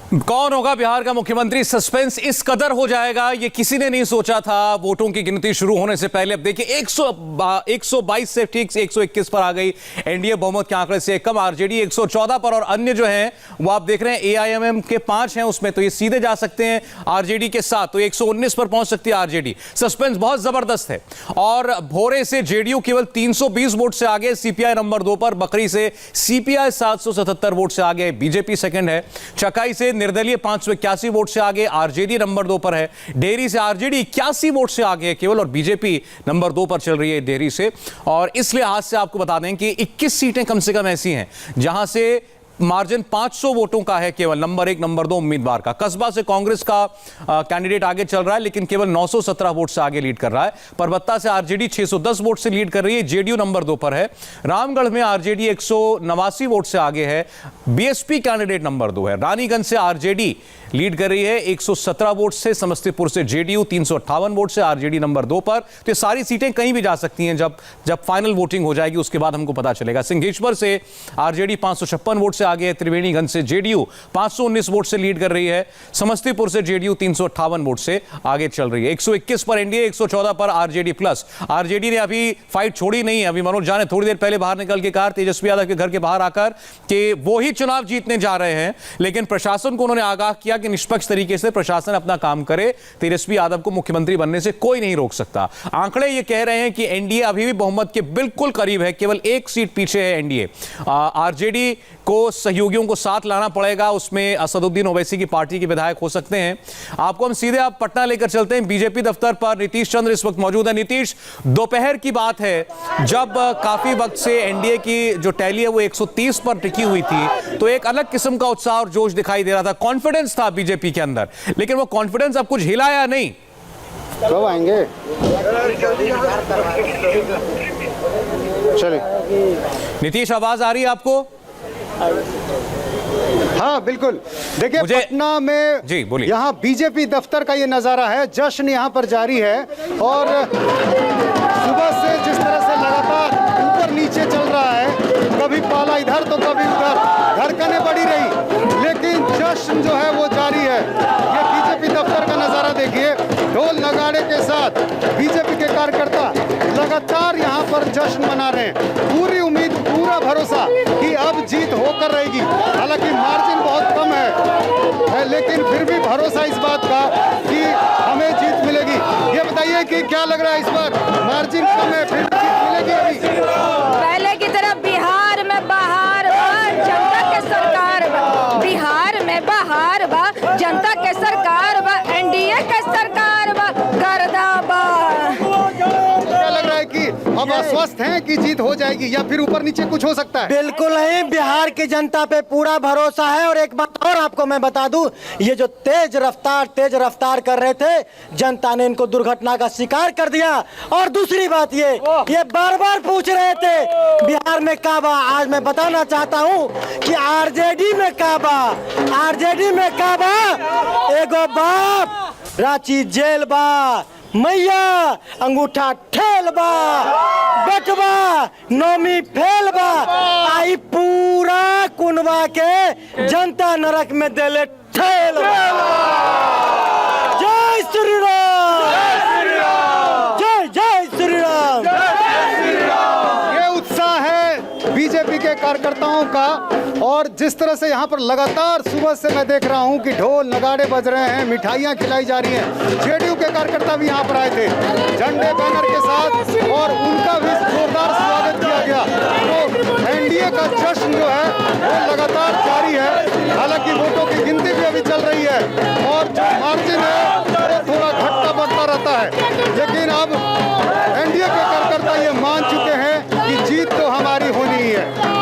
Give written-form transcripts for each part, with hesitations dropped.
कौन होगा बिहार का मुख्यमंत्री? सस्पेंस इस कदर हो जाएगा ये किसी ने नहीं सोचा था। वोटों की गिनती शुरू होने से पहले अब देखिए 122 से ठीक 121 पर आ गई। एनडीए बहुमत के आंकड़े से कम, आरजेडी 114 पर और अन्य जो हैं वो आप देख रहे हैं एआईएमएम के 5 हैं उसमें, तो ये सीधे जा सकते हैं आरजेडी के साथ, तो 119 पर पहुंच सकती है आरजेडी। सस्पेंस बहुत जबरदस्त है। और भोरे से जेडीयू केवल 320 वोट से आगे, सीपीआई नंबर 2 पर, बकरी से सीपीआई 777 वोट से आगे, बीजेपी सेकंड है, चकाई से निर्दलीय 581 वोट से आगे, आरजेडी नंबर 2 पर है, डेहरी से आरजेडी 81 वोट से आगे केवल, और बीजेपी नंबर 2 पर चल रही है डेहरी से। और इस लिहाज से आपको बता दें कि 21 सीटें कम से कम ऐसी हैं जहां से मार्जिन 500 वोटों का है केवल नंबर 1 नंबर 2 उम्मीदवार का। कस्बा से कांग्रेस का कैंडिडेट आगे चल रहा है लेकिन केवल 917 वोट से आगे लीड कर रहा है। परबत्ता से आरजेडी 610 वोट से लीड कर रही है, जेडीयू नंबर 2 पर है। रामगढ़ में आरजेडी 189 वोट से आगे है, बीएसपी कैंडिडेट नंबर 2 है। रानीगंज से आरजेडी लीड कर रही है 117 वोट से, समस्तीपुर से जेडीयू 358 वोट से, आरजेडी नंबर 2 पर। तो ये सारी सीटें कहीं भी जा सकती हैं, जब फाइनल वोटिंग हो जाएगी उसके बाद हमको पता चलेगा। सिंहेश्वर से आरजेडी 556 वोट से आगे है, त्रिवेणीगंज से जेडीयू 519 वोट से लीड कर रही है, समस्तीपुर से जेडीयू 358 वोट से आगे चल रही है। 121 पर एनडीए, 114 पर आरजेडी प्लस। आरजेडी ने अभी फाइट छोड़ी नहीं है। अभी मनोज झा ने थोड़ी देर पहले बाहर निकल के कहा तेजस्वी यादव के घर के बाहर आकर कि वो ही चुनाव जीतने जा रहे हैं, लेकिन प्रशासन को उन्होंने आगाह किया कि निष्पक्ष तरीके से प्रशासन अपना काम करे, तेजस्वी यादव को मुख्यमंत्री बनने से कोई नहीं रोक सकता। आंकड़े ये कह रहे हैं कि एनडीए अभी भी बहुमत के बिल्कुल करीब है, केवल 1 सीट पीछे है एनडीए। आरजेडी को सहयोगियों को साथ लाना पड़ेगा, उसमें असदुद्दीन ओवैसी की पार्टी के विधायक हो सकते हैं। आपको हम सीधे आप पटना लेकर चलते हैं। बीजेपी दफ्तर पर नीतीश चंद्र इस वक्त मौजूद है। नीतीश, दोपहर की बात है जब काफी वक्त से एनडीए की जो टैली है वो 130 पर टिकी हुई थी, तो एक अलग किस्म का उत्साह और जोश दिखाई दे रहा था, कॉन्फिडेंस था बीजेपी के अंदर, लेकिन वो कॉन्फिडेंस अब कुछ हिला या नहीं? कब आएंगे? चलिए नीतीश, आवाज आ रही है आपको? हाँ बिल्कुल। देखिए पटना में जी बोलिए, यहाँ बीजेपी दफ्तर का ये नजारा है, जश्न यहाँ पर जारी है और सुबह से जिस तरह से लगातार ऊपर नीचे चल रहा है, कभी पाला इधर तो कभी उधर, धड़कनें बढ़ी रही, लेकिन जश्न जो है वो जारी है। ये बीजेपी दफ्तर का नजारा देखिए, ढोल नगाड़े के साथ बीजेपी के कार्यकर्ता लगातार यहाँ पर जश्न मना रहे हैं। पूरी उम्मीद, पूरा भरोसा कि अब जीत होकर रहेगी। हालांकि मार्जिन बहुत कम है, लेकिन फिर भी भरोसा इस बात का कि हमें जीत मिलेगी। ये बताइए कि क्या लग रहा है इस बार? मार्जिन कम है, फिर जीत मिलेगी अभी? पहले की तरह बिहार में बहार बा, जनता के सरकार बा। बिहार में बहार बा, जनता के सरकार बा, एनडीए के सरकार बा, गर्दा बा। क्या लग रहा है कि अब आश्वस्त हैं कि जीत हो जाएगी या फिर ऊपर नीचे कुछ हो सकता है? बिल्कुल नहीं, बिहार की जनता पे पूरा भरोसा है। और एक बात और आपको मैं बता दूं, ये जो तेज रफ्तार कर रहे थे, जनता ने इनको दुर्घटना का शिकार कर दिया। और दूसरी बात ये बार बार पूछ रहे थे बिहार में का बा। आज मैं बताना चाहता हूं कि आरजेडी में का बा, आरजेडी में का बा। एगो बाप रांची जेल बा, मैया अंगूठा ठेल बा, बटवा नौमी फेल बा, आई पूरा कुनबा के जनता नरक में देले ठेल बा। जय श्री राम, जय जय श्री राम। ये उत्साह है बीजेपी के कार्यकर्ताओं का, और जिस तरह से यहाँ पर लगातार सुबह से मैं देख रहा हूँ कि ढोल नगाड़े बज रहे हैं, मिठाइयाँ खिलाई जा रही हैं। जेडीयू के कार्यकर्ता भी यहाँ पर आए थे झंडे बैनर के साथ, और उनका भी जोरदार स्वागत किया गया। तो एनडीए का जश्न जो है वो लगातार जारी है। हालांकि वोटों की गिनती भी अभी चल रही है और जो मार्जिन है वो थोड़ा घटता बढ़ता रहता है, लेकिन अब एनडीए के कार्यकर्ता ये मान चुके हैं कि जीत तो हमारी होनी ही है।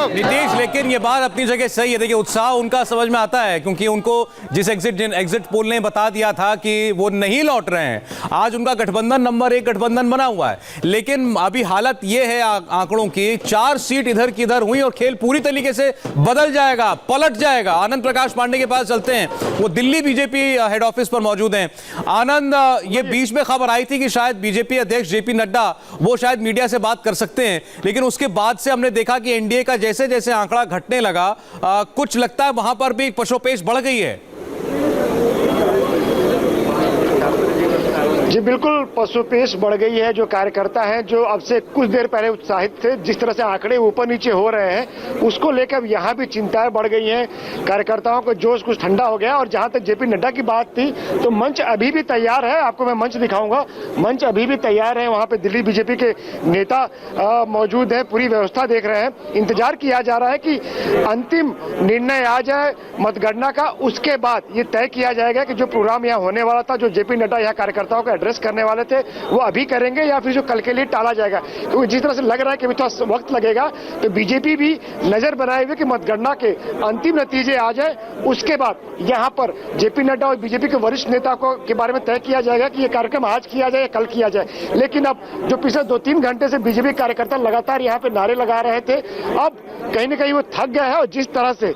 नीतीश, लेकिन ये बात अपनी जगह सही है। देखिए उत्साह उनका समझ में आता है, क्योंकि उनको जिस एग्जिट पोल ने बता दिया था कि वो नहीं लौट रहे हैं। आज उनका गठबंधन नंबर 1 गठबंधन बना हुआ है, लेकिन अभी हालत ये है आंकड़ों की, 4 सीट इधर की इधर हुई और खेल पूरी तरीके से बदल जाएगा, पलट जाएगा। आनंद प्रकाश पांडे के पास चलते हैं, वो दिल्ली बीजेपी हेड ऑफिस पर मौजूद हैं। आनंद, ये बीच में खबर आई थी कि शायद बीजेपी अध्यक्ष जेपी नड्डा वो शायद मीडिया से बात कर सकते हैं, लेकिन उसके बाद से हमने देखा कि एनडीए का जैसे जैसे आंकड़ा हटने लगा, कुछ लगता है वहां पर भी पशोपेश बढ़ गई है। जी बिल्कुल, पशुपेश बढ़ गई है। जो कार्यकर्ता हैं जो अब से कुछ देर पहले उत्साहित थे, जिस तरह से आंकड़े ऊपर नीचे हो रहे हैं उसको लेकर यहाँ भी चिंताएं बढ़ गई हैं। कार्यकर्ताओं का जोश कुछ ठंडा हो गया। और जहाँ तक जेपी नड्डा की बात थी तो मंच अभी भी तैयार है। आपको मैं मंच दिखाऊंगा, मंच अभी भी तैयार है। वहाँ पे दिल्ली बीजेपी के नेता मौजूद है, पूरी व्यवस्था देख रहे हैं। इंतजार किया जा रहा है कि अंतिम निर्णय आ जाए मतगणना का, उसके बाद ये तय किया जाएगा कि जो प्रोग्राम यहाँ होने वाला था, जो जेपी नड्डा यहाँ कार्यकर्ताओं को एड्रेस करने वाले थे, वो अभी करेंगे या फिर जो कल के लिए टाला जाएगा। क्योंकि जिस तरह से लग रहा है कि थोड़ा वक्त लगेगा, तो बीजेपी भी नजर बनाए हुए कि मतगणना के अंतिम नतीजे आ जाए, उसके बाद यहाँ पर जेपी नड्डा और बीजेपी के वरिष्ठ नेता को के बारे में तय किया जाएगा कि ये कार्यक्रम आज किया जाए या कल किया जाए। लेकिन अब जो पिछले 2-3 घंटे से बीजेपी कार्यकर्ता लगातार यहाँ पे नारे लगा रहे थे, अब कहीं ना कहीं वो थक गए हैं। और जिस तरह से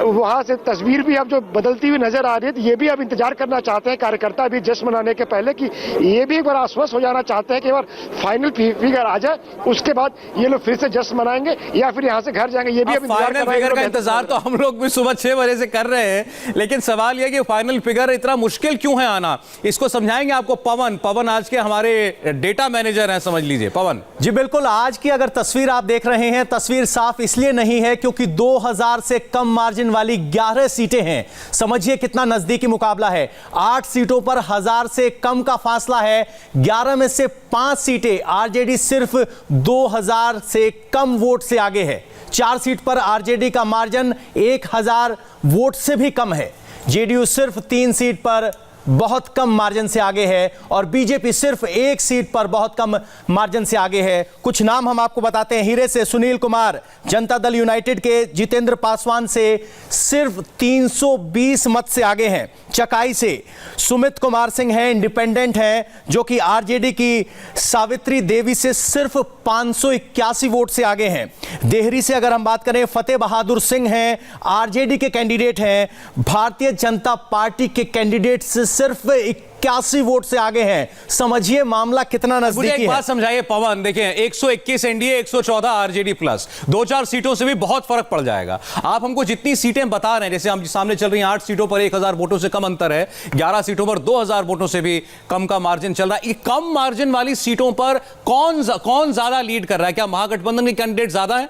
वहां से तस्वीर भी अब जो बदलती हुई नजर आ रही है, तो ये भी अब इंतजार करना चाहते हैं कार्यकर्ता भी जश्न मनाने के पहले कि ये भी एक बार आश्वस्त हो जाना चाहते हैं कि एक बार फाइनल फिगर आ जाए, उसके बाद ये लोग फिर से जश्न मनाएंगे या फिर यहाँ से घर जाएंगे। ये भी अब फाइनल फिगर का इंतजार तो हम लोग भी सुबह 6 बजे से कर रहे हैं, लेकिन सवाल यह कि फाइनल फिगर इतना मुश्किल क्यों है आना, इसको समझाएंगे आपको पवन आज के हमारे डेटा मैनेजर हैं, समझ लीजिए पवन जी। बिल्कुल, आज की अगर तस्वीर आप देख रहे हैं, तस्वीर साफ इसलिए नहीं है क्योंकि 2000 से कम मार्जिन वाली 11 सीटें हैं। समझिए कितना नजदीकी मुकाबला है। 8 सीटों पर 1000 से कम का फासला है। 11 में से 5 सीटें आरजेडी सिर्फ 2000 से कम वोट से आगे है। 4 सीट पर आरजेडी का मार्जिन 1000 वोट से भी कम है। जेडीयू सिर्फ 3 सीट पर बहुत कम मार्जिन से आगे है और बीजेपी सिर्फ 1 सीट पर बहुत कम मार्जिन से आगे है। कुछ नाम हम आपको बताते हैं। हीरे से सुनील कुमार जनता दल यूनाइटेड के जितेंद्र पासवान से सिर्फ 320 मत से आगे हैं। चकाई से सुमित कुमार सिंह हैं, इंडिपेंडेंट हैं, जो कि आरजेडी की सावित्री देवी से सिर्फ 581 वोट से आगे हैं। देहरी से अगर हम बात करें, फतेह बहादुर सिंह हैं, आरजेडी के कैंडिडेट हैं, भारतीय जनता पार्टी के कैंडिडेट से सिर्फ 81 वोट से आगे हैं। समझिए मामला कितना नजदीकी है। मुझे एक बात समझाइए पवन, देखिए 121 एनडीए, 114 आरजेडी प्लस, 2-4 सीटों से भी बहुत फर्क पड़ जाएगा। आप हमको जितनी सीटें बता रहे हैं, जैसे हम सामने चल रही हैं 8 सीटों पर 1000 वोटों से कम अंतर है, 11 सीटों पर 2000 वोटों से भी कम का मार्जिन चल रहा है। कम मार्जिन वाली सीटों पर कौन ज्यादा लीड कर रहा है? क्या महागठबंधन के कैंडिडेट ज्यादा है?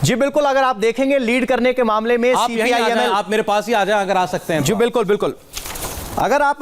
जी बिल्कुल, अगर आप देखेंगे लीड करने के मामले में सीपीआई, आप मेरे पास ही आ जाए अगर आ सकते हैं। जी बिल्कुल, अगर आप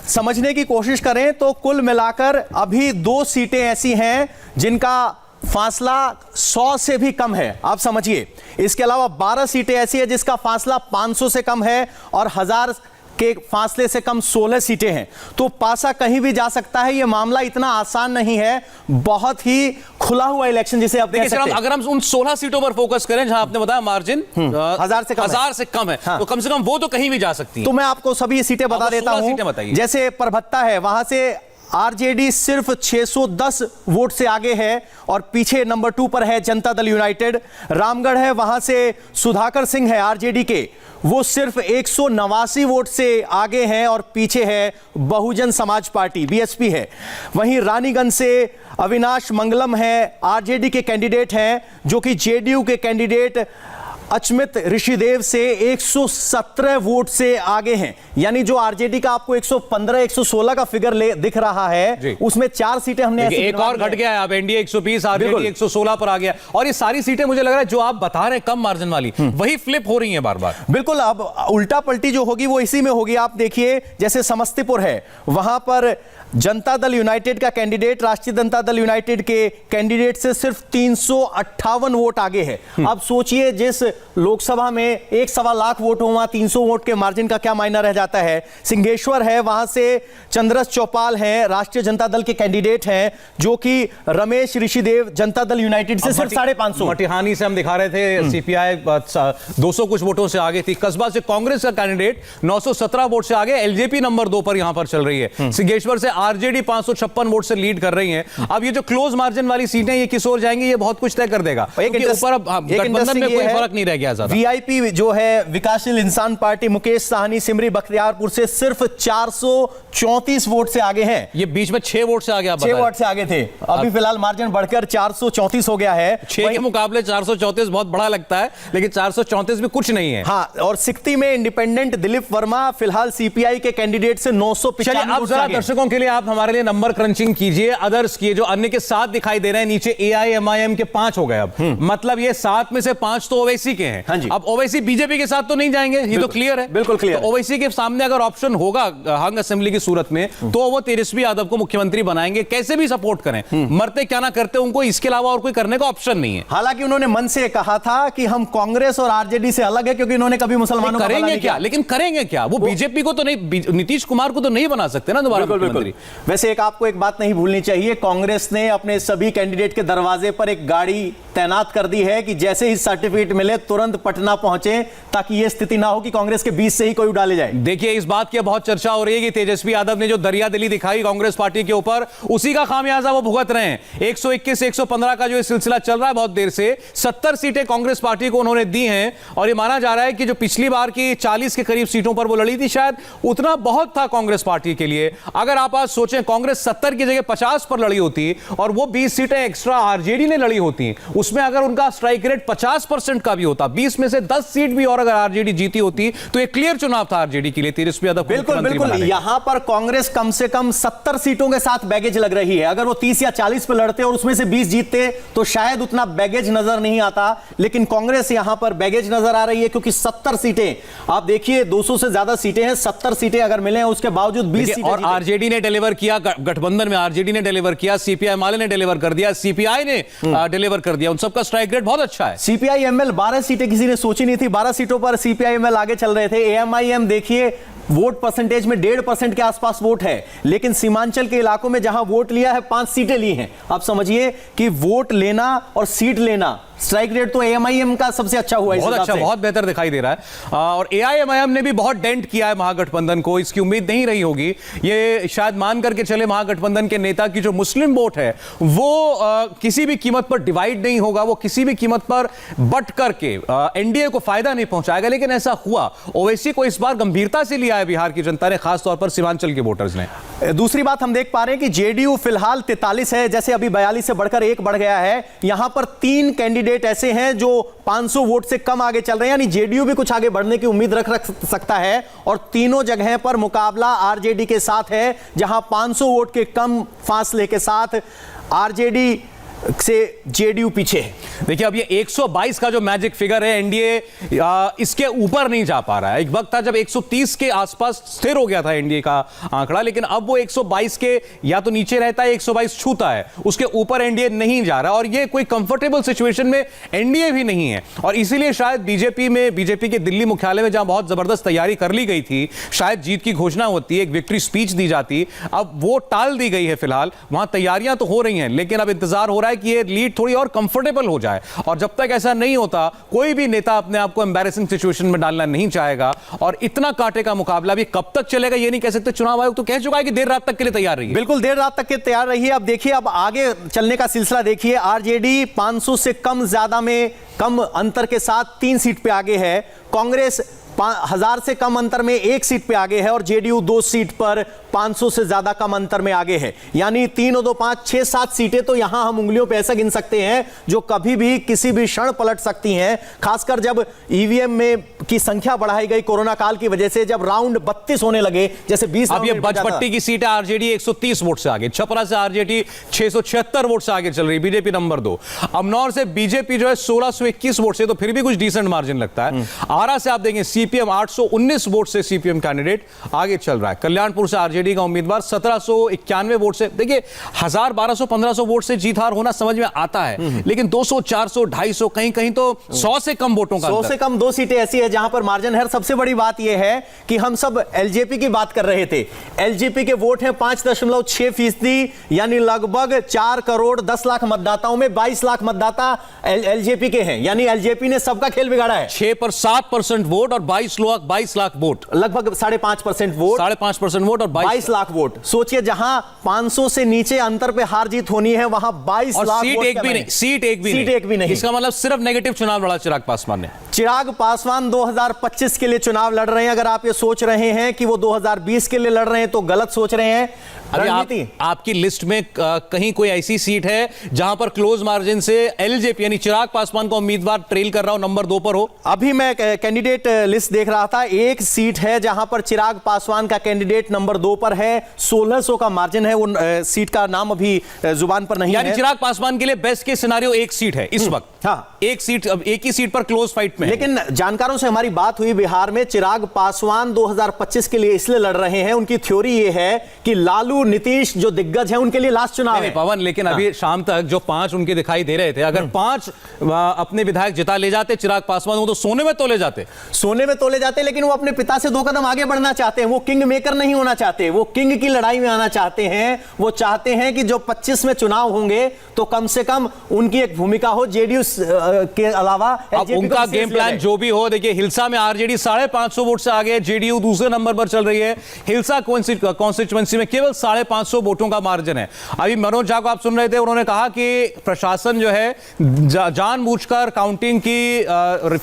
समझने की कोशिश करें तो कुल मिलाकर अभी 2 सीटें ऐसी हैं जिनका फासला 100 से भी कम है, आप समझिए। इसके अलावा 12 सीटें ऐसी है जिसका फासला 500 से कम है और 1000 के फासले से कम 16 सीटें हैं। तो पासा कहीं भी जा सकता है। यह मामला इतना आसान नहीं है, बहुत ही खुला हुआ इलेक्शन जिसे आप कह सकते हैं। अगर हम उन 16 सीटों पर फोकस करें जहां आपने बताया मार्जिन 1000 से कम है, तो कम से कम वो तो कहीं भी जा सकती है। तो मैं आपको सभी सीटें बता देता हूं। जैसे परभत्ता है, वहां से आरजेडी सिर्फ 610 वोट से आगे है और पीछे नंबर 2 पर है जनता दल यूनाइटेड। रामगढ़ है, वहां से सुधाकर सिंह है आरजेडी के, वो सिर्फ 189 वोट से आगे हैं और पीछे है बहुजन समाज पार्टी बीएसपी है। वहीं रानीगंज से अविनाश मंगलम है, आरजेडी के कैंडिडेट हैं, जो कि जेडीयू के कैंडिडेट अचमित ऋषिदेव से 117 वोट से आगे हैं। यानी जो आरजेडी का आपको 115-116 का फिगर दिख रहा है, उसमें 4 सीटें हमने एक और घट गया है। अब एनडीए 120, आरजेडी 116 पर आ गया। और ये सारी सीटें मुझे लग रहा है जो आप बता रहे हैं कम मार्जिन वाली, वही फ्लिप हो रही हैं बार बार। बिल्कुल, अब उल्टा पलटी जो होगी वो इसी में होगी। आप देखिए, जैसे समस्तीपुर है, वहां पर जनता दल यूनाइटेड का कैंडिडेट राष्ट्रीय जनता दल यूनाइटेड के कैंडिडेट से सिर्फ 358 वोट आगे है। अब सोचिए, जिस लोकसभा में 1.25 लाख वोट हो, वहां 300 वोट के मार्जिन का क्या मायना रह जाता है। सिंहेश्वर है, वहां से चंद्रस चौपाल हैं, राष्ट्रीय जनता दल के कैंडिडेट हैं, जो कि रमेश ऋषिदेव जनता दल यूनाइटेड से सिर्फ 550। मटिहानी से हम दिखा रहे थे सीपीआई 200 कुछ वोटों से आगे थी। कस्बा से कांग्रेस का कैंडिडेट 917 वोट से आगे, एलजेपी नंबर 2 पर यहां पर चल रही है। सिंहेश्वर से आरजेडी 556 वोट से लीड कर रही है। अब ये जो क्लोज मार्जिन वाली सीटें ये किस ओर जाएंगी, ये बहुत कुछ तय कर देगा। ऊपर अब गठबंधन में कोई फर्क नहीं रह गया ज्यादा। वीआईपी जो है विकासशील इंसान पार्टी मुकेश साहनी सिमरी बख्तियारपुर से सिर्फ 434 वोट से आगे हैं। ये बीच में 6 वोट से आगे, आप 6 वोट से आगे थे, अभी फिलहाल मार्जिन बढ़कर 434 हो गया है। 6 के मुकाबले 434 बहुत बड़ा लगता है, लेकिन 434 भी कुछ नहीं है। हाँ, और सिकती में इंडिपेंडेंट दिलीप वर्मा फिलहाल सीपीआई के कैंडिडेट से 995 अब जरा दर्शकों के लिए आप हमारे लिए नंबर क्रंचिंग कीजिए। अदर्स की जो अन्य के 7 दिखाई दे रहे हैं, नीचे एआईएमआईएम के 5 हो गए। अब मतलब ये 7 में से 5 तो ओवैसी के हैं। हाँ जी। अब ओवैसी बीजेपी के साथ तो नहीं जाएंगे, ये तो क्लियर है, बिल्कुल क्लियर। तो ओवैसी के सामने अगर ऑप्शन होगा हंग असेंबली की सूरत में, तो वो तेजस्वी यादव को मुख्यमंत्री बनाएंगे, कैसे भी सपोर्ट करें, मरते क्या ना करते, उनको इसके अलावा और कोई करने का ऑप्शन नहीं है। हालांकि उन्होंने मन से कहा था कि हम कांग्रेस और आरजेडी से अलग है, क्योंकि उन्होंने कभी मुसलमानों करेंगे क्या, लेकिन करेंगे क्या? वो बीजेपी को तो नहीं, नीतीश कुमार को तो नहीं बना सकते ना दोबारा मुख्यमंत्री। वैसे आपको एक बात नहीं भूलनी चाहिए, कांग्रेस ने अपने सभी कैंडिडेट के दरवाजे पर एक गाड़ी तैनात कर दी है कि जैसे ही सर्टिफिकेट मिले तुरंत पटना पहुंचे, ताकि यह स्थिति ना हो कि कांग्रेस के बीच से ही कोई उड़ा ले जाए। देखिए, इस बात की बहुत चर्चा हो रही है कि तेजस्वी यादव ने जो दरियादिली दिखाई कांग्रेस पार्टी के ऊपर, उसी का खामियाजा वो भुगत रहे हैं। 121 115 का जो ये सिलसिला चल रहा है बहुत देर से, 70 सीटें कांग्रेस पार्टी को उन्होंने दी हैं, और ये माना जा रहा है कि जो पिछली बार की 40 के करीब सीटों पर वो लड़ी थी, शायद उतना बहुत था कांग्रेस पार्टी के लिए। अगर आप आज सोचें, कांग्रेस 70 की जगह 50 पर लड़ी होती और वो 20 सीटें एक्स्ट्रा आरजेडी ने लड़ी होती, उसमें अगर उनका स्ट्राइक रेट 50% का भी होता, 20 में से 10 सीट भी और अगर आरजेडी जीती होती, तो एक क्लियर चुनाव था आरजेडी के लिए तेजस्वी यादव। बिल्कुल बिल्कुल, यहां पर कांग्रेस कम से कम 70 सीटों के साथ बैगेज लग रही है। अगर वो 30 या 40 पे लड़ते और उसमें से 20 जीतते तो शायद उतना बैगेज नजर नहीं आता, लेकिन कांग्रेस यहां पर बैगेज नजर आ रही है, क्योंकि 70 सीटें, आप देखिए 200 से ज्यादा सीटें हैं, 70 सीटें अगर मिले उसके बावजूद 20 सीटें, और आरजेडी ने डिलीवर किया, गठबंधन में आरजेडी ने डिलीवर किया, सीपीआई माले ने डिलीवर कर दिया, सीपीआई ने डिलीवर कर दिया, उन सबका स्ट्राइक रेट बहुत अच्छा है। सीपीआई एमएल 12 सीटें किसी ने सोची नहीं थी, 12 सीटों पर सीपीआई एमएल आगे चल रहे थे। एएमआईएम देखिए वोट परसेंटेज में 1.5% के आसपास वोट है, लेकिन सीमांचल के इलाकों में जहां वोट लिया है 5 सीटें ली हैं। आप समझिए कि वोट लेना और सीट लेना, स्ट्राइक रेट तो एएमआईएम का सबसे अच्छा हुआ है, बहुत अच्छा, बहुत बेहतर दिखाई दे रहा है। और एआईएमआईएम ने भी बहुत डेंट किया है महागठबंधन को, इसकी उम्मीद नहीं रही होगी। ये शायद मान करके चले महागठबंधन के नेता की जो मुस्लिम वोट है वो किसी भी कीमत पर डिवाइड नहीं होगा, वो किसी भी कीमत पर बट करके एनडीए को फायदा नहीं पहुंचाएगा, लेकिन ऐसा हुआ। ओवैसी को इस बार गंभीरता से लिया है बिहार की जनता ने, खासतौर पर सीमांचल के वोटर्स ने। दूसरी बात हम देख पा रहे हैं कि जेडीयू फिलहाल 43 है, जैसे अभी 42 से बढ़कर 1 बढ़ गया है। यहां पर 3 कैंडिडेट ऐसे हैं जो 500 वोट से कम आगे चल रहे हैं, यानी जेडीयू भी कुछ आगे बढ़ने की उम्मीद रख सकता है, और तीनों जगह पर मुकाबला आरजेडी के साथ है, जहां 500 वोट के कम फासले के साथ आरजेडी से जेडीयू पीछे है। देखिए, अब ये 122 का जो मैजिक फिगर है, एनडीए इसके ऊपर नहीं जा पा रहा है। एक वक्त था जब 130 के आसपास स्थिर हो गया था एनडीए का आंकड़ा, लेकिन अब वो 122 के या तो नीचे रहता है, 122 छूता है, उसके ऊपर एनडीए नहीं जा रहा, और ये कोई कंफर्टेबल सिचुएशन में एनडीए भी नहीं है। और इसीलिए शायद बीजेपी के दिल्ली मुख्यालय में जहां बहुत जबरदस्त तैयारी कर ली गई थी, शायद जीत की घोषणा होती, एक विक्ट्री स्पीच दी जाती, अब वो टाल दी गई है। फिलहाल वहां तैयारियां तो हो रही हैं, लेकिन अब इंतजार हो रहा है कि ये लीड थोड़ी और कंफर्टेबल हो जाए, और जब तक ऐसा नहीं होता कोई भी नेता अपने आप को एम्बैरेसिंग सिचुएशन में डालना नहीं चाहेगा। और इतना कांटे का मुकाबला भी कब तक चलेगा ये नहीं कह सकते। चुनाव आयोग तो कह चुका है कि देर रात तक के लिए तैयार रही है। बिल्कुल देर रात तक के तैयार रही है। अब देखिए, अब आगे चलने का सिलसिला देखिए। आरजेडी 500 से कम ज्यादा में कम अंतर के साथ 3 सीट पे आगे है, कांग्रेस 1000 से कम अंतर में 1 सीट पे आगे है, और जेडीयू 2 सीट पर 500 से ज्यादा कम अंतर में आगे है। यानी 3 और 2 5 6 7 सीटें तो यहां हम उंगलियों पे ऐसा गिन सकते हैं जो कभी भी किसी भी क्षण पलट सकती हैं, खासकर जब ईवीएम में की संख्या बढ़ाई गई कोरोना काल की वजह से, जब राउंड 32 होने लगे, जैसे 20। अब ये बजपट्टी की सीट है, आरजेडी 130 वोट से आगे, छपरा से आरजेडी 676 वोट से आगे चल रही, बीजेपी नंबर 2। अमनौर से बीजेपी जो है 1621 वोट से, तो फिर भी कुछ डिसेंट मार्जिन लगता है। आरा से आप देखें सीपीएम 819 वोट से सीपीएम कैंडिडेट आगे चल रहा है। कल्याणपुर से आरजेडी का उम्मीदवार 1791 वोट से, देखिए 1000 1200 1500 वोट से जीत हार होना समझ में आता है, लेकिन 200 400 250 कहीं कहीं तो 100 से कम वोटों का 100 से कम 2 सीटें ऐसी है जहां पर मार्जिन है। सबसे बड़ी बात यह है कि हम सब एलजेपी की बात कर रहे थे, एलजेपी के वोट हैं 5.6%, यानी लगभग 4 करोड़ 10 लाख मतदाताओं में 22 लाख मतदाता एलजेपी के हैं, यानी एलजेपी ने सबका खेल बिगाड़ा है। 6 पर 7% वोट और 22 लाख वोट, लगभग 5.5% वोट, 5.5% वोट और 22 लाख वोट। सोचिए जहां 500 से नीचे अंतर पे हार जीत होनी है वहां 22 और लाख सीट वोट एक भी नहीं, सीट एक भी नहीं। इसका मतलब सिर्फ नेगेटिव चुनाव लड़ा चिराग पासवान ने। चिराग पासवान 2025 के लिए चुनाव लड़ रहे हैं। अगर आप ये सोच रहे हैं कि वो 2020 के लिए लड़ रहे हैं तो गलत सोच रहे हैं। अभी आपकी लिस्ट में कहीं कोई ऐसी सीट है जहां पर क्लोज मार्जिन से एलजेपी यानी चिराग पासवान को उम्मीदवार ट्रेल कर रहा हो, नंबर 2 पर हो? अभी मैं कैंडिडेट लिस्ट देख रहा था, एक सीट है जहां पर चिराग पासवान का कैंडिडेट नंबर 2 पर है, 1600 का मार्जिन है। वो सीट का नाम अभी जुबान पर नहीं यानी है। चिराग पासवान के लिए बेस्ट के सिनारियो एक सीट है इस वक्त। हाँ, एक सीट, अब एक ही सीट पर क्लोज फाइट में। लेकिन जानकारों से हमारी बात हुई, बिहार में चिराग पासवान 2025 के लिए इसलिए लड़ रहे हैं, उनकी थ्योरी ये है कि लालू नीतीश जो दिग्गज है उनके लिए लास्ट चुनाव है। पवन, लेकिन अभी शाम तक जो 5 उनके दिखाई दे रहे थे, अगर 5 अपने विधायक जिता ले जाते चिराग पासवान, वो तो सोने में तोले जाते। सोने में तोले जाते, लेकिन वो अपने पिता से 2 कदम आगे बढ़ना चाहते हैं। वो किंग मेकर नहीं होना चाहते, वो किंग की लड़ाई में आना चाहते हैं। वो चाहते हैं कि जो 25 में चुनाव होंगे तो कम से कम उनकी एक भूमिका हो जेडीयू के अलावा। अब उनका गेम प्लान जो भी हो, देखिए हिल्सा में आरजेडी 550 वोट से आगे, जेडीयू दूसरे नंबर पर चल रही है। हिल्सा कॉन्स्टिट्यूएंसी में केवल 550 वोटों का मार्जिन है। अभी मनोज झा को आप सुन रहे थे, उन्होंने कहा कि प्रशासन जो है जानबूझकर काउंटिंग की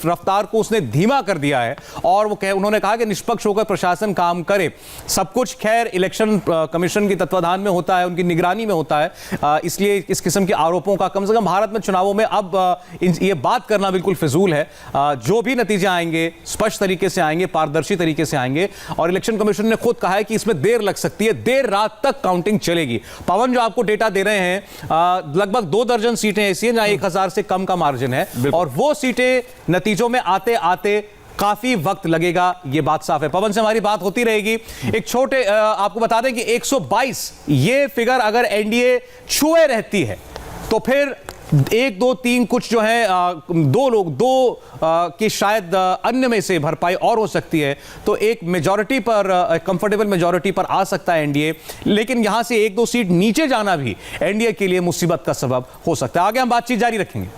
रफ्तार को उसने धीमा कर दिया है, और उन्होंने कहा कि निष्पक्ष होकर प्रशासन काम करे। सब कुछ खैर इलेक्शन कमीशन की तत्वाधान में होता है, उनकी निगरानी में होता है, इसलिए इस किस्म के आरोपों का कम से कम भारत में चुनावों में अब ये बात करना बिल्कुल फिजूल है। जो भी नतीजे आएंगे स्पष्ट तरीके से आएंगे, पारदर्शी तरीके से आएंगे, और इलेक्शन कमीशन ने खुद कहा है कि इसमें देर लग सकती है, देर रात तक काउंटिंग चलेगी। पवन जो आपको डेटा दे रहे हैं, लगभग 2 दर्जन सीटें ऐसी हैं जहां 1000 से कम का मार्जिन है, और वो सीटें नतीजों में आते आते काफी वक्त लगेगा, ये बात साफ है। पवन से हमारी बात होती रहेगी। एक छोटे आपको बता दें कि 122 ये फिगर अगर एनडीए छुए रहती है तो फिर 1, 2, 3 कुछ जो है 2 की शायद अन्य में से भरपाई और हो सकती है, तो एक मेजॉरिटी पर, कंफर्टेबल मेजॉरिटी पर आ सकता है एनडीए। लेकिन यहां से 1-2 सीट नीचे जाना भी एनडीए के लिए मुसीबत का सबब हो सकता है। आगे हम बातचीत जारी रखेंगे।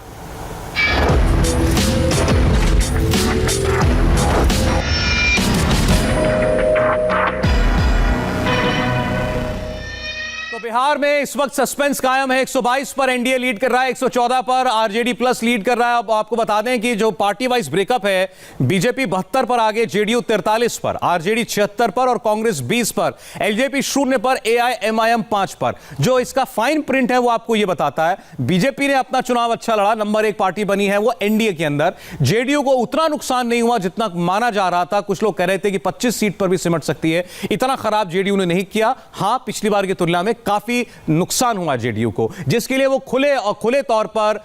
तो बिहार में इस वक्त सस्पेंस कायम है। 122 पर एनडीए लीड कर रहा है, 114 पर आरजेडी प्लस लीड कर रहा है। अब आपको बता दें कि जो पार्टी वाइज ब्रेकअप है, बीजेपी 72 पर आगे, जेडीयू 43 पर, आरजेडी 76 पर और कांग्रेस 20 पर, एलजेपी 0 पर, एआईएमआईएम 5 पर। जो इसका फाइन प्रिंट है वो आपको ये बताता है, बीजेपी ने अपना चुनाव अच्छा लड़ा, नंबर 1 पार्टी बनी है वो एनडीए के अंदर। जेडीयू को उतना नुकसान नहीं हुआ जितना माना जा रहा था। कुछ लोग कह रहे थे कि 25 सीट पर भी सिमट सकती है, इतना खराब जेडीयू ने नहीं किया। हां, पिछली बार की तुलना में काफी नुकसान हुआ जेडीयू को, जिसके लिए वो खुले तौर पर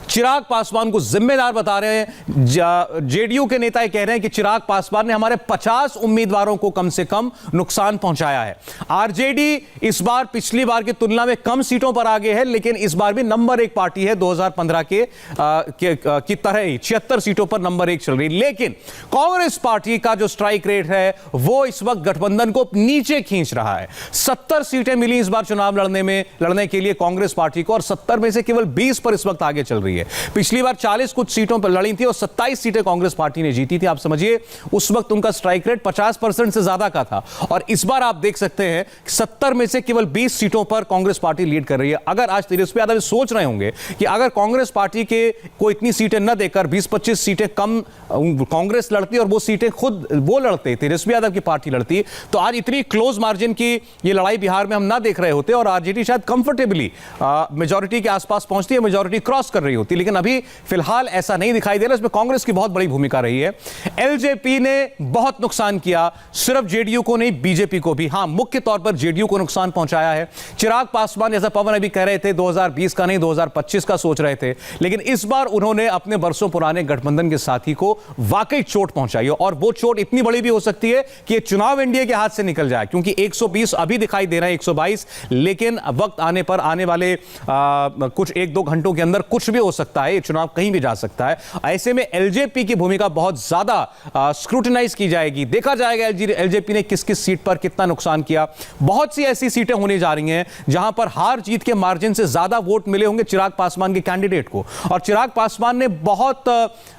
चिराग पासवान को जिम्मेदार बता रहे हैं। जेडीयू के नेता कह रहे हैं कि चिराग पासवान ने हमारे 50 उम्मीदवारों को कम से कम नुकसान पहुंचाया है। आरजेडी इस बार पिछली बार की तुलना में कम सीटों पर आगे है, लेकिन इस बार भी नंबर 1 पार्टी है, 2015 की तरह ही 76 सीटों पर नंबर 1 चल रही। लेकिन कांग्रेस पार्टी का जो स्ट्राइक रेट है वो इस वक्त गठबंधन को नीचे खींच रहा है। 70 सीटें मिली इस बार चुनाव लड़ने के लिए कांग्रेस पार्टी को, और 70 में से केवल 20 पर इस वक्त आगे चल रही है। पिछली बार 40 कुछ सीटों पर लड़ी थी और 27 सीटें कांग्रेस पार्टी ने जीती थी। आप समझिए उस वक्त उनका स्ट्राइक रेट 50% से ज्यादा का था, और इस बार आप देख सकते हैं 70 में से केवल 20 सीटों पर कांग्रेस पार्टी लीड कर रही है। अगर आज तेजस्वी यादव सोच रहे होंगे कि अगर कांग्रेस पार्टी के को इतनी सीटें न देकर 20-25 सीटें कम कांग्रेस लड़ती और वो सीटें खुद वो लड़ते, तेजस्वी यादव की पार्टी लड़ती, तो आज इतनी क्लोज मार्जिन की ये लड़ाई बिहार में हम ना देख रहे होते, और आरजेडी शायद कंफर्टेबली मेजॉरिटी के आसपास पहुंचती है, मेजॉरिटी क्रॉस कर रही होती। लेकिन अभी फिलहाल ऐसा नहीं दिखाई दे रहा। इसमें कांग्रेस की बहुत बड़ी भूमिका रही है। एलजेपी ने बहुत नुकसान किया, सिर्फ जेडीयू को नहीं, बीजेपी को भी। हां, मुख्य तौर पर जेडीयू को नुकसान पहुंचाया है। चिराग पासवान, जैसा पवन अभी कह रहे थे, 2020 का नहीं 2025 का सोच रहे थे, लेकिन इस बार उन्होंने अपने बरसों पुराने गठबंधन के साथी को वाकई चोट पहुंचाई है, और वो चोट इतनी बड़ी भी हो सकती है कि चुनाव एनडीए के हाथ से निकल जाए, क्योंकि 120 अभी दिखाई दे रहा है, 122, लेकिन वक्त आने पर आने वाले कुछ 1-2 घंटों के अंदर कुछ भी हो सकता है, ये चुनाव कहीं भी जा सकता है। ऐसे में एलजेपी की भूमिका बहुत ज्यादा स्क्रूटिनाइज की जाएगी, देखा जाएगा एलजेपी ने किस किस सीट पर कितना नुकसान किया। बहुत सी ऐसी सीटें होने जा रही हैं जहां पर हार जीत के मार्जिन से ज्यादा वोट मिले होंगे चिराग पासवान के कैंडिडेट को, और चिराग पासवान ने बहुत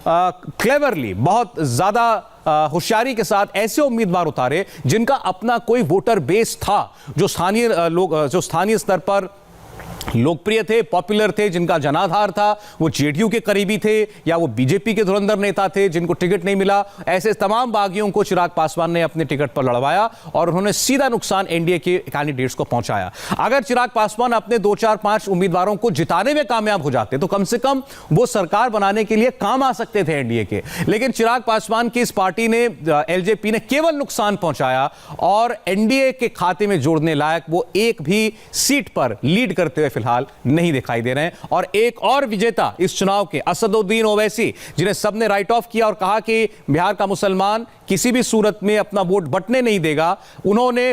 क्लेवरली, बहुत ज्यादा होशियारी के साथ ऐसे उम्मीदवार उतारे जिनका अपना कोई वोटर बेस था, जो स्थानीय स्तर पर लोकप्रिय थे, पॉपुलर थे, जिनका जनाधार था, वो जेडीयू के करीबी थे या वो बीजेपी के धुरंधर नेता थे जिनको टिकट नहीं मिला। ऐसे तमाम बागियों को चिराग पासवान ने अपने टिकट पर लड़वाया और उन्होंने सीधा नुकसान एनडीए के कैंडिडेट्स को पहुंचाया। अगर चिराग पासवान अपने 2, 4, 5 उम्मीदवारों को जिताने में कामयाब हो जाते तो कम से कम वो सरकार बनाने के लिए काम आ सकते थे एनडीए के, लेकिन चिराग पासवान की इस पार्टी ने, एलजेपी ने, केवल नुकसान पहुंचाया और एनडीए के खाते में जोड़ने लायक वो एक भी सीट पर लीड करते हुए फिलहाल नहीं दिखाई दे रहे हैं। और एक और विजेता इस चुनाव के, असदुद्दीन ओवैसी, जिन्हें सबने राइट ऑफ किया और कहा कि बिहार का मुसलमान किसी भी सूरत में अपना वोट बंटने नहीं देगा, उन्होंने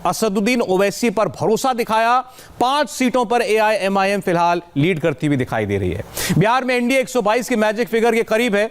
असदुद्दीन ओवैसी पर भरोसा दिखाया। 5 सीटों पर एआईएमआईएम फिलहाल लीड करती हुई दिखाई दे रही है। बिहार में एनडीए 122 की मैजिक फिगर के करीब है।